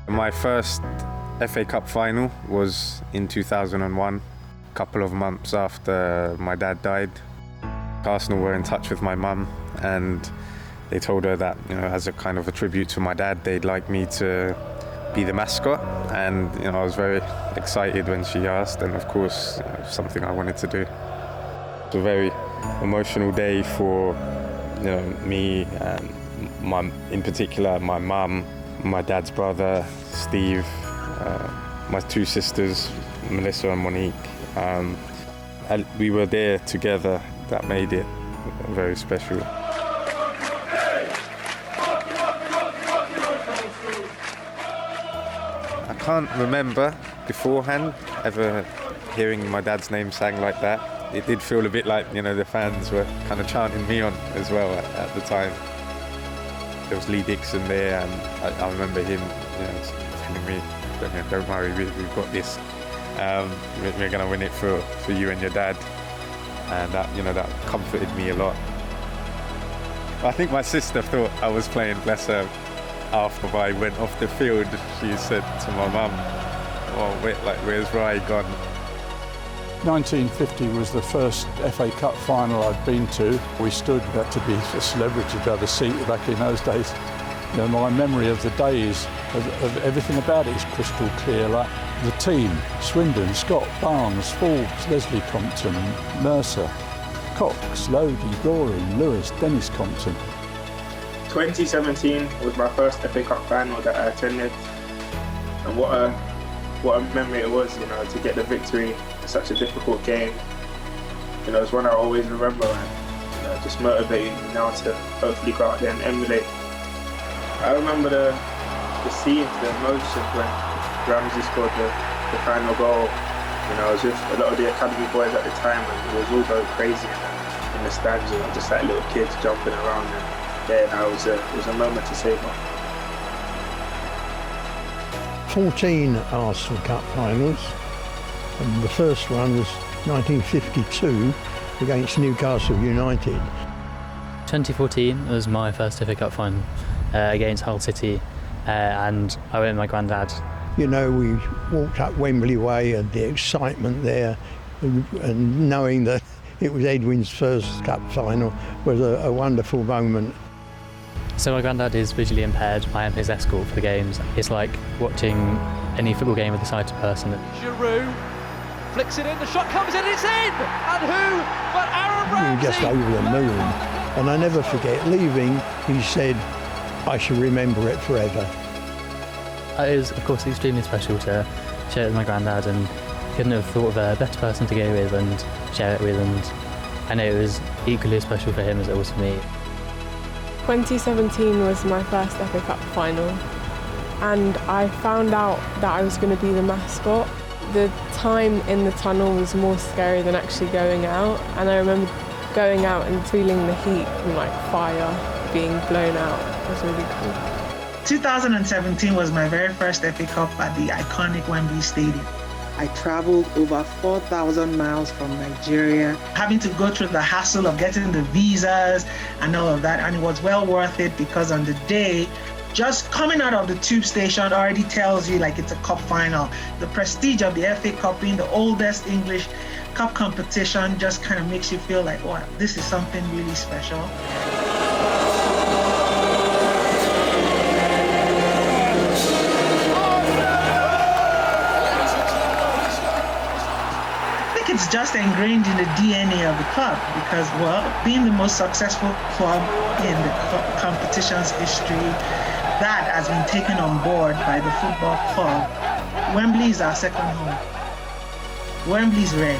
My first FA Cup final was in 2001, a couple of months after my dad died. Arsenal were in touch with my mum and they told her that, as a kind of a tribute to my dad, they'd like me to be the mascot. And, I was very excited when she asked, and of course, something I wanted to do. It was a very emotional day for, me and in particular, my mum, my dad's brother, Steve, my two sisters, Melissa and Monique. And we were there together. That made it very special. I can't remember beforehand ever hearing my dad's name sang like that. It did feel a bit like, the fans were kind of chanting me on as well at the time. There was Lee Dixon there, and I remember him, telling me, "Don't worry, we've got this. We're going to win it for you and your dad." And that, that comforted me a lot. I think my sister thought I was playing, bless her. After I went off the field, she said to my mum, where's Wright gone? 1950 was the first FA Cup final I'd been to. We stood to be a celebrity to have a seat back in those days. My memory of the days, of everything about it is crystal clear. Like the team, Swindon, Scott, Barnes, Forbes, Leslie Compton, Mercer, Cox, Lodi, Goring, Lewis, Dennis Compton. 2017 was my first FA Cup final that I attended, and what a memory it was, to get the victory in such a difficult game. It's one I always remember, and just motivated me now to hopefully go out there and emulate. I remember the scenes, the emotions when Ramsey scored the final goal. I was with a lot of the academy boys at the time, and it was all going crazy in the stands, just like little kids jumping around. And it was a moment to savour. 14 Arsenal Cup finals, and the first one was 1952 against Newcastle United. 2014 was my first FA Cup final against Hull City, and I went with my granddad. We walked up Wembley Way, and the excitement there, and knowing that it was Edwin's first cup final was a wonderful moment. So my granddad is visually impaired. I am his escort for the games. It's like watching any football game with a sighted person. Giroud flicks it in, the shot comes in, it's in! And who but Aaron Ramsey? We were just over the moon. And I never forget, leaving, he said, "I shall remember it forever." It was, of course, extremely special to share it with my granddad, and couldn't have thought of a better person to go with and share it with, and I know it was equally as special for him as it was for me. 2017 was my first FA Cup final, and I found out that I was going to be the mascot. The time in the tunnel was more scary than actually going out, and I remember going out and feeling the heat from fire being blown out. It was really cool. 2017 was my very first FA Cup at the iconic Wembley Stadium. I traveled over 4,000 miles from Nigeria. Having to go through the hassle of getting the visas and all of that, and it was well worth it because on the day, just coming out of the tube station already tells you it's a cup final. The prestige of the FA Cup being the oldest English cup competition just kind of makes you feel like, wow, this is something really special. It's just ingrained in the DNA of the club because, being the most successful club in the competition's history, that has been taken on board by the football club. Wembley is our second home. Wembley's red.